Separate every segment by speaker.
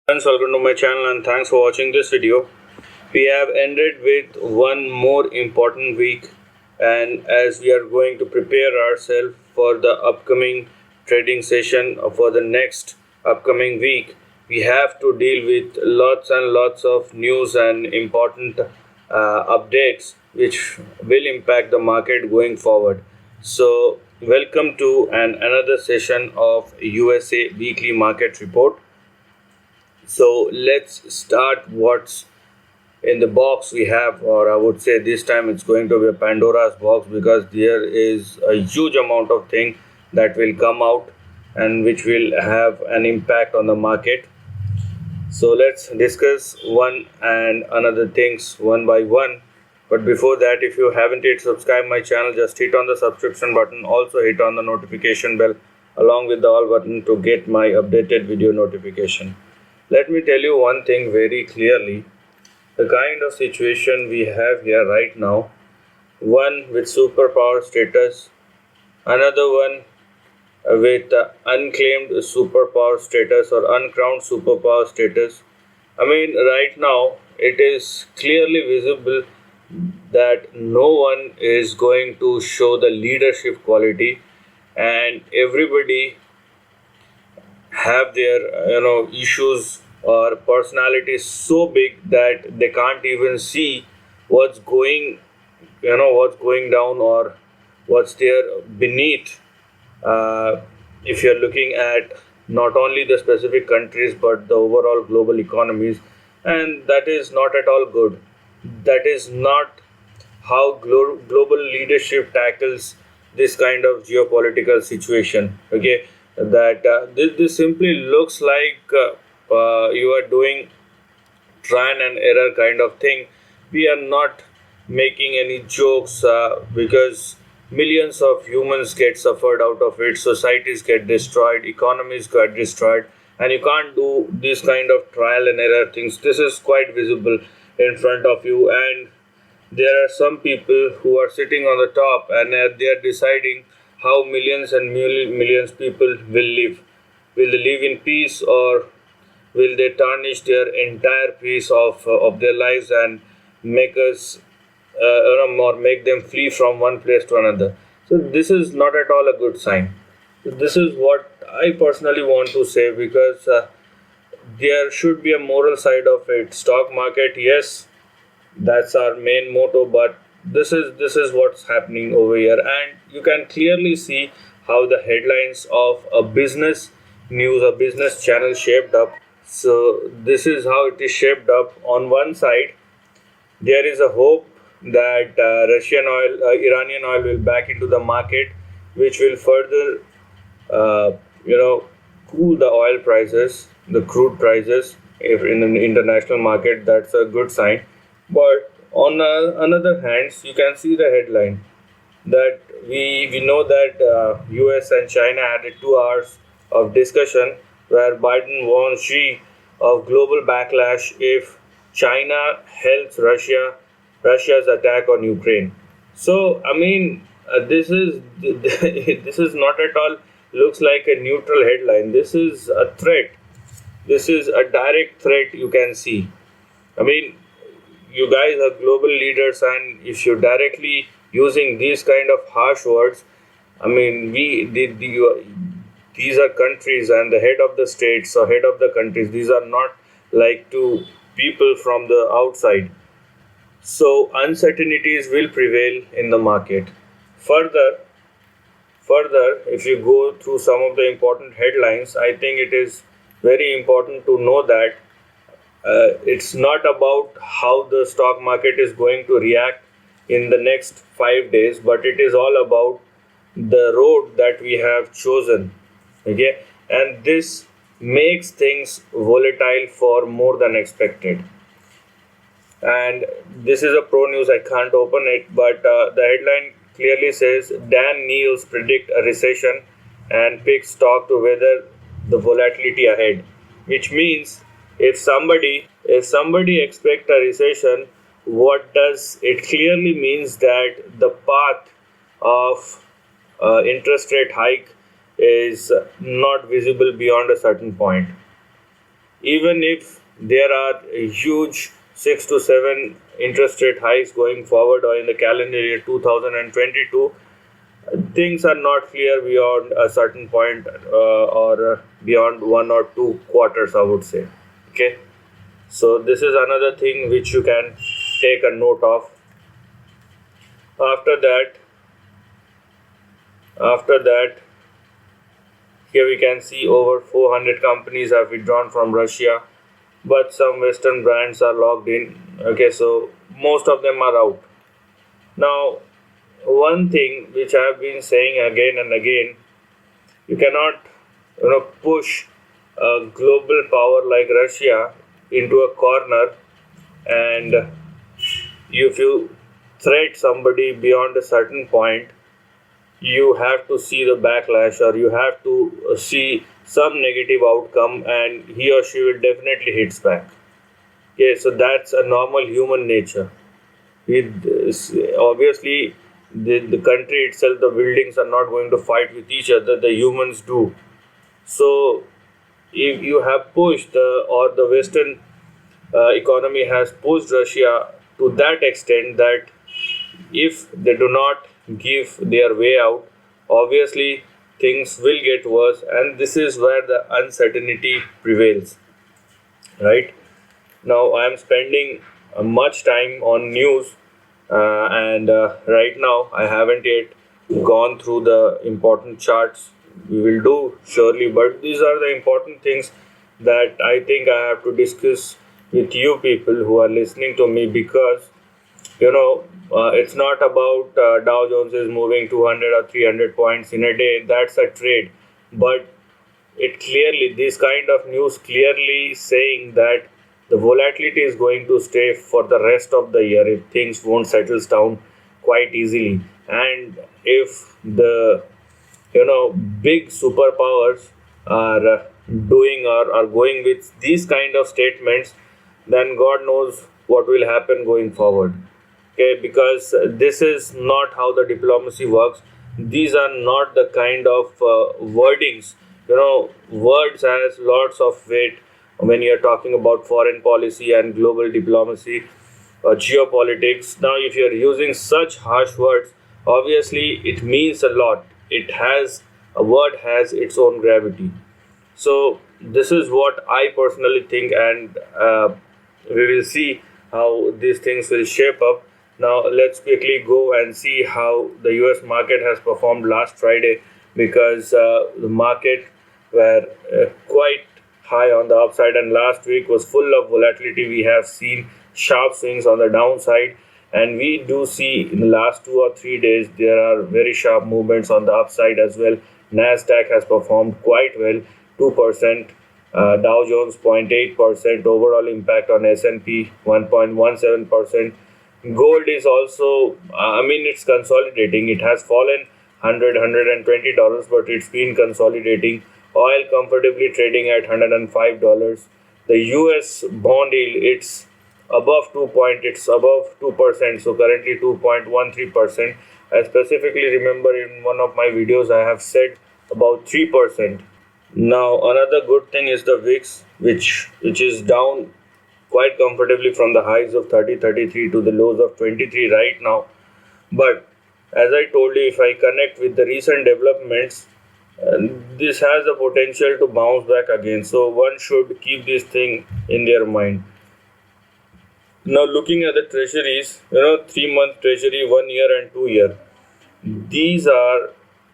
Speaker 1: Friends, welcome to my channel and thanks for watching this video. We have ended with one more important week, and as we are going to prepare ourselves for the upcoming trading session for the next upcoming week, we have to deal with lots and lots of news and important updates which will impact the market going forward. So welcome to another session of USA weekly market report. So let's start what's in the box we have, or I would say this time it's going to be a Pandora's box, because there is a huge amount of thing that will come out and which will have an impact on the market. So let's discuss one and another things one by one. But before that, if you haven't yet subscribed my channel, just hit on the subscription button. Also hit on the notification bell along with the all button to get my updated video notification. Let me tell you one thing very clearly. The kind of situation we have here right now, one with superpower status, another one with unclaimed superpower status or uncrowned superpower status. I mean, right now it is clearly visible that no one is going to show the leadership quality, and everybody have their issues or personalities so big that they can't even see what's going what's going down or what's there beneath. uh, if you're looking at not only the specific countries but the overall global economies, and that is not at all good. That is not how global leadership tackles this kind of geopolitical situation. Okay, that this simply looks like you are doing trial and error kind of thing. We are not making any jokes, because millions of humans get suffered out of it, societies get destroyed, economies get destroyed, and you can't do this kind of trial and error things. This is quite visible in front of you, and there are some people who are sitting on the top, and they are deciding how millions and millions people will live. Will they live in peace, or will they tarnish their entire piece of their lives and make us or make them flee from one place to another? So this is not at all a good sign. This is what I personally want to say, because there should be a moral side of it. Stock market, yes, that's our main motto, but this is what's happening over here, and you can clearly see how the headlines of a business news, a business channel shaped up. So this is how it is shaped up. On one side, there is a hope that Russian oil, Iranian oil will back into the market, which will further, uh, you know, cool the oil prices, the crude prices. If in an international market, that's a good sign. But on another hand, you can see the headline that we know that US and China had a 2 hours of discussion where Biden warns Xi of global backlash if China helps Russia's attack on Ukraine. So I mean, this is this is not at all looks like a neutral headline. This is a threat. This is a direct threat, you can see. I mean, you guys are global leaders, and if you're directly using these kind of harsh words, I mean, these are countries, and the head of the states or head of the countries, these are not like to people from the outside. So uncertainties will prevail in the market. Further further if you go through some of the important headlines, I think it is very important to know that it's not about how the stock market is going to react in the next 5 days, but it is all about the road that we have chosen. Okay, and this makes things volatile for more than expected. And this is a pro news, I can't open it, but the headline clearly says Dan Neils predict a recession and picks stock to weather the volatility ahead, which means if somebody expect a recession, what does it clearly means that the path of interest rate hike is not visible beyond a certain point. even if there are a huge 6 to 7 interest rate hikes going forward or in the calendar year 2022, things are not clear beyond a certain point, or beyond 1 or 2 quarters, I would say. Okay, so this is another thing which you can take a note of. After that, after that, here we can see over 400 companies have withdrawn from Russia, but some Western brands are locked in. Okay, so most of them are out. Now, one thing which I have been saying again and again, you cannot, push a global power like Russia into a corner, and if you threat somebody beyond a certain point, you have to see the backlash, or you have to see some negative outcome, and he or she will definitely hits back. Okay, so that's a normal human nature. Obviously, the country itself, the buildings are not going to fight with each other, the humans do. So if you have pushed or the Western economy has pushed Russia to that extent that if they do not give their way out, obviously things will get worse, and this is where the uncertainty prevails. Right now, I am spending much time on news, and right now I haven't yet gone through the important charts. We will do surely, but these are the important things that I think I have to discuss with you people who are listening to me, because it's not about Dow Jones is moving 200 or 300 points in a day. That's a trade, but it clearly, this kind of news clearly saying that the volatility is going to stay for the rest of the year if things won't settle down quite easily, and if the big superpowers are doing or are going with these kind of statements, then God knows what will happen going forward. Okay, because this is not how the diplomacy works. These are not the kind of wordings. Words has lots of weight when you are talking about foreign policy and global diplomacy, geopolitics. Now, if you are using such harsh words, obviously it means a lot. It has a word has its own gravity. So this is what I personally think, and we will see how these things will shape up. Now let's quickly go and see how the US market has performed last Friday, because the market were quite high on the upside, and last week was full of volatility. We have seen sharp swings on the downside, and we do see in the last 2 or 3 days there are very sharp movements on the upside as well. Nasdaq has performed quite well, 2%, Dow Jones 0.8%, overall impact on S&P 1.17%. Gold is also, it's consolidating. It has fallen $120, but it's been consolidating. Oil comfortably trading at $105. The US bond yield, it's above 2%, so currently 2.13%. I specifically remember in one of my videos I have said about 3%. Now another good thing is the VIX, which is down quite comfortably from the highs of 30-33 to the lows of 23 right now. But as I told you, if I connect with the recent developments, this has the potential to bounce back again. So one should keep this thing in their mind. Now looking at the treasuries, 3-month treasury, 1 year and 2 year, these are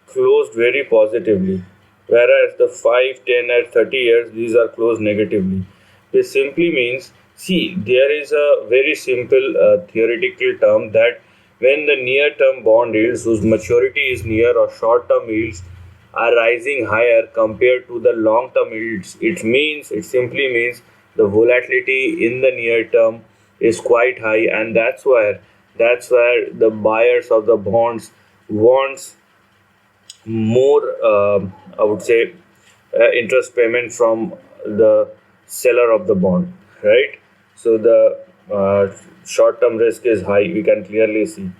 Speaker 1: closed very positively, whereas the 5, 10 and 30 years, these are closed negatively. This simply means, see, there is a very simple theoretical term that when the near-term bond yields whose maturity is near, or short-term yields are rising higher compared to the long-term yields, it simply means the volatility in the near term is quite high, and that's where the buyers of the bonds wants more, I would say, interest payment from the seller of the bond, right? So the short-term risk is high. We can clearly see.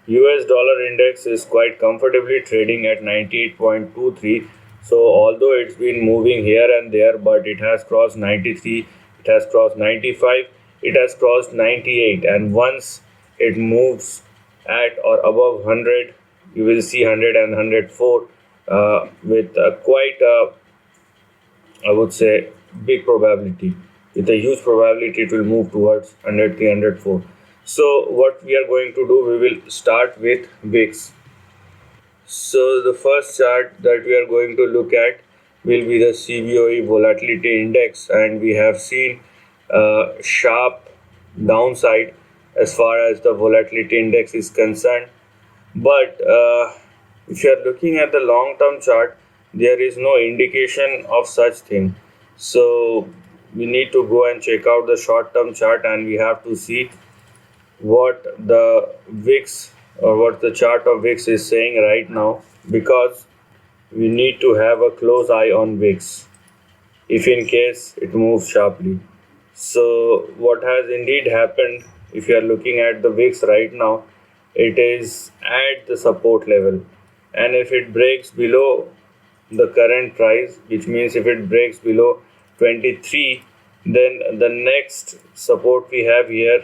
Speaker 1: US dollar index is quite comfortably trading at 98.23. So although it's been moving here and there, but it has crossed 93, it has crossed 95, it has crossed 98, and once it moves at or above 100, you will see 100 and 104 with quite I would say big probability. With a huge probability, it will move towards 100, 304. So what we are going to do, we will start with VIX. So the first chart that we are going to look at will be the CBOE volatility index, and we have seen a sharp downside as far as the volatility index is concerned. But if you are looking at the long-term chart, there is no indication of such thing. So we need to go and check out the short-term chart, and we have to see what the VIX or what the chart of VIX is saying right now, because we need to have a close eye on VIX if in case it moves sharply. So what has indeed happened, if you are looking at the VIX right now, it is at the support level, and if it breaks below the current price, which means if it breaks below 23, then the next support we have here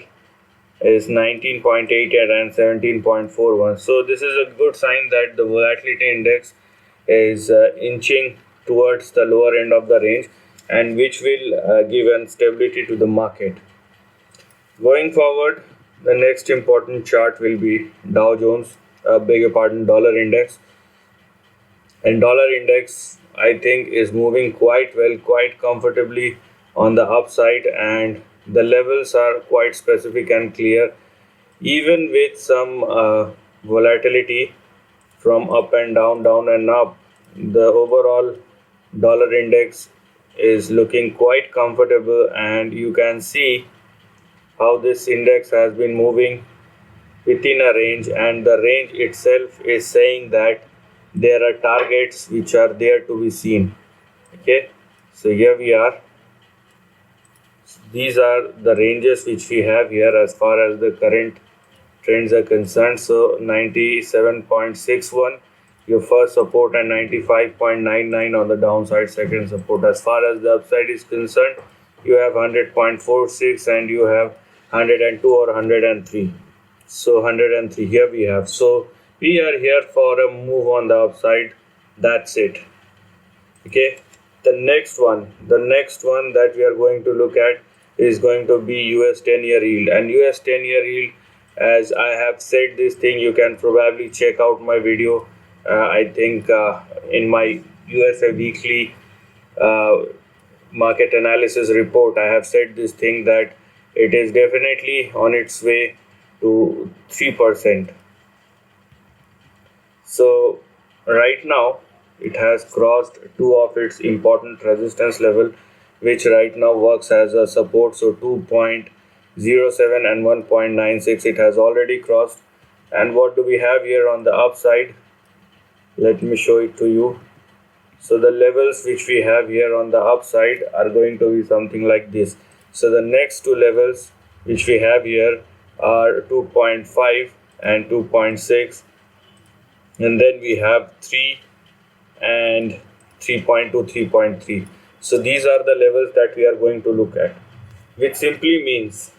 Speaker 1: is 19.88 and 17.41. So this is a good sign that the volatility index is inching towards the lower end of the range, and which will give an stability to the market. Going forward, the next important chart will be Dow Jones, beg your pardon, dollar index. And dollar index, I think, is moving quite well, quite comfortably on the upside, and the levels are quite specific and clear, even with some volatility from up and down, down and up. The overall dollar index is looking quite comfortable, and you can see how this index has been moving within a range, and the range itself is saying that there are targets which are there to be seen. Okay, so here we are. These are the ranges which we have here as far as the current trends are concerned. So 97.61 your first support, and 95.99 on the downside second support. As far as the upside is concerned, you have 100.46 and you have 102 or 103. So 103 here we have. So we are here for a move on the upside. That's it. Okay, the next one that we are going to look at is going to be US 10-year yield. And US 10-year yield, as I have said this thing, you can probably check out my video, I think in my USA weekly market analysis report, I have said this thing that it is definitely on its way to 3%. So right now it has crossed two of its important resistance level, which right now works as a support. So 2.07 and 1.96 it has already crossed. And what do we have here on the upside? Let me show it to you. So the levels which we have here on the upside are going to be something like this. So the next two levels which we have here are 2.5 and 2.6, and then we have 3 and 3.2, 3.3. So these are the levels that we are going to look at, which simply means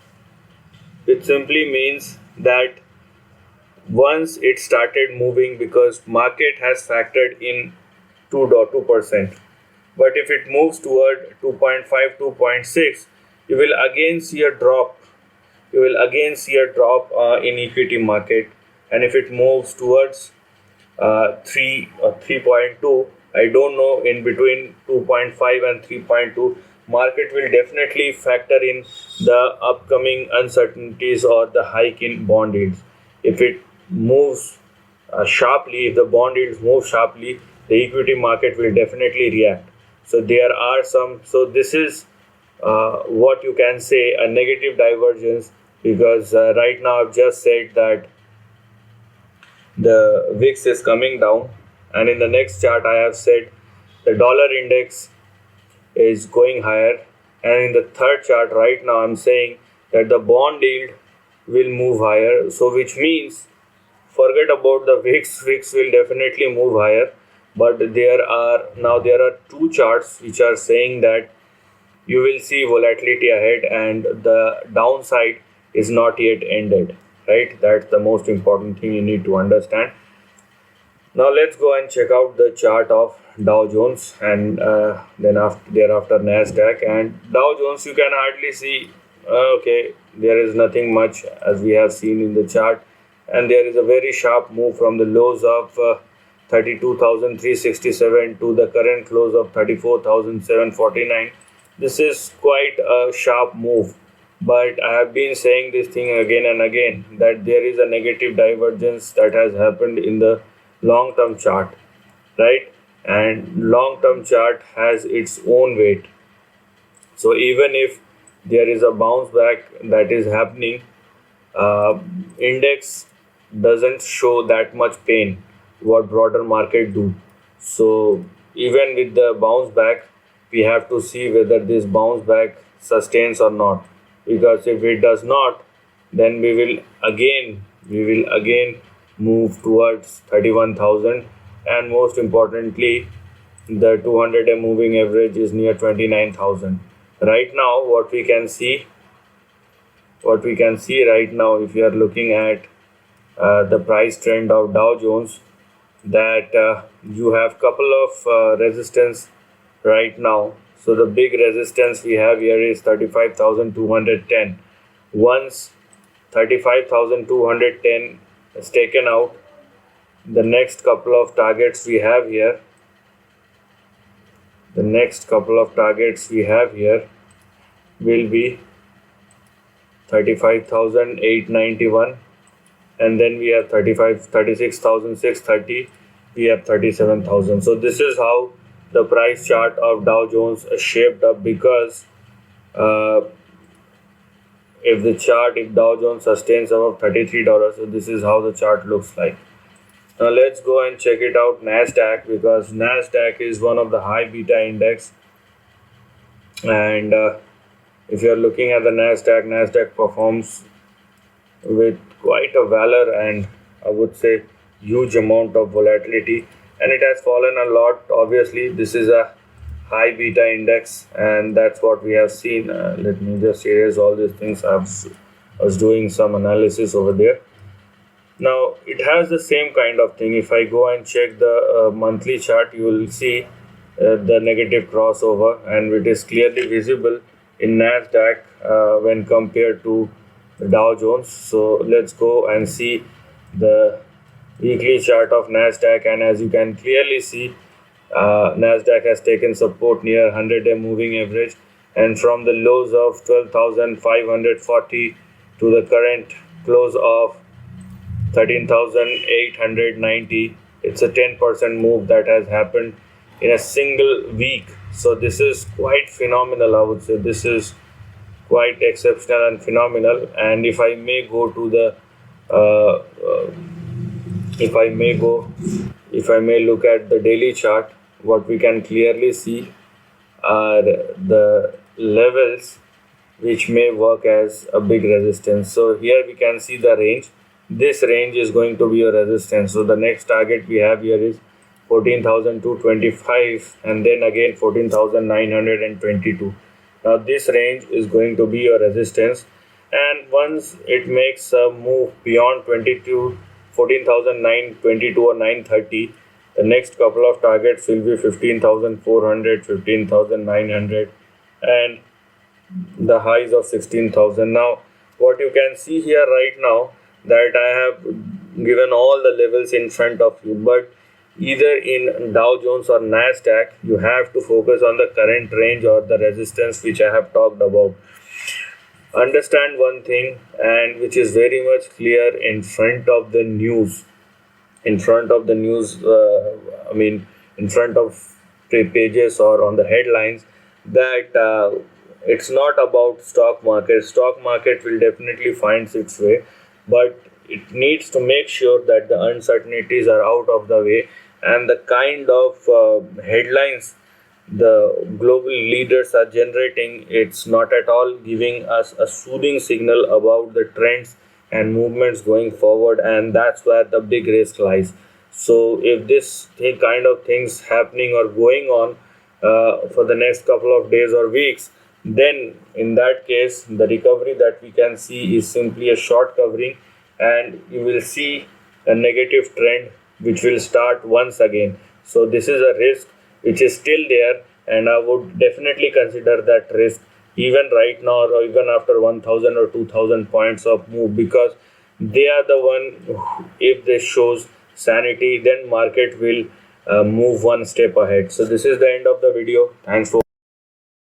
Speaker 1: that once it started moving, because market has factored in 2%, but if it moves toward 2.5, 2.6, you will again see a drop. In equity market. And if it moves towards 3 or 3.2, I don't know, in between 2.5 and 3.2, market will definitely factor in the upcoming uncertainties or the hike in bond yields. If it moves sharply, if the bond yields move sharply, the equity market will definitely react. So there are some, so this is what you can say a negative divergence, because right now I've just said that the VIX is coming down, and in the next chart I have said the dollar index is going higher, and in the third chart right now I'm saying that the bond yield will move higher. So which means forget about the VIX will definitely move higher, but there are two charts which are saying that you will see volatility ahead and the downside is not yet ended, right? That's the most important thing you need to understand. Now let's go and check out the chart of Dow Jones and then thereafter Nasdaq. And Dow Jones, you can hardly see. Okay, there is nothing much as we have seen in the chart, and there is a very sharp move from the lows of 32,367 to the current close of 34,749. This is quite a sharp move, but I have been saying this thing again and again that there is a negative divergence that has happened in the long term chart, right? And long term chart has its own weight. So even if there is a bounce back that is happening, uh, index doesn't show that much pain what broader market do. So even with the bounce back, we have to see whether this bounce back sustains or not, because if it does not, then we will again move towards 31,000, and most importantly the 200 moving average is near 29,000 right now. What we can see right now, if you are looking at the price trend of Dow Jones, that you have couple of resistance right now. So the big resistance we have here is 35,210. Once 35,210 is taken out, the next couple of targets we have here will be 35,891, and then we have 36,630, we have 37,000. So this is how the price chart of Dow Jones is shaped up, because uh, if Dow Jones sustains above $33, so this is how the chart looks like. Now let's go and check it out Nasdaq, because Nasdaq is one of the high beta index, and if you are looking at the Nasdaq performs with quite a valor and I would say huge amount of volatility, and it has fallen a lot. Obviously this is a high beta index, and that's what we have seen. Let me just erase all these things. I was doing some analysis over there. Now it has the same kind of thing. If I go and check the monthly chart, you will see the negative crossover, and it is clearly visible in Nasdaq when compared to the Dow Jones. So let's go and see the weekly chart of Nasdaq, and as you can clearly see, Nasdaq has taken support near 100-day moving average, and from the lows of 12,540 to the current close of 13,890, it's a 10% move that has happened in a single week. So this is quite phenomenal. I would say this is quite exceptional and phenomenal. And if I may go to the uh, uh, if I may look at the daily chart, what we can clearly see are the levels which may work as a big resistance. So here we can see the range. This range is going to be a resistance. So the next target we have here is 14,225, and then again 14,922. Now this range is going to be a resistance, and once it makes a move beyond 14,922 or 930, the next couple of targets will be 15,400, 15,900, and the highs of 16,000. Now what you can see here right now, that I have given all the levels in front of you, but either in Dow Jones or Nasdaq, you have to focus on the current range or the resistance which I have talked about. Understand one thing, and which is very much clear in front of the news. In front of the news, in front of pages or on the headlines, that it's not about stock market. Stock market will definitely find its way, but it needs to make sure that the uncertainties are out of the way, and the kind of headlines the global leaders are generating, it's not at all giving us a soothing signal about the trends and movements going forward, and that's where the big risk lies. So if this kind of things happening or going on for the next couple of days or weeks, then in that case the recovery that we can see is simply a short covering, and you will see a negative trend which will start once again. So this is a risk which is still there, and I would definitely consider that risk even right now or even after 1000 or 2000 points of move, because they are the one if this shows sanity, then market will move one step ahead. So this is the end of the video. Thanks for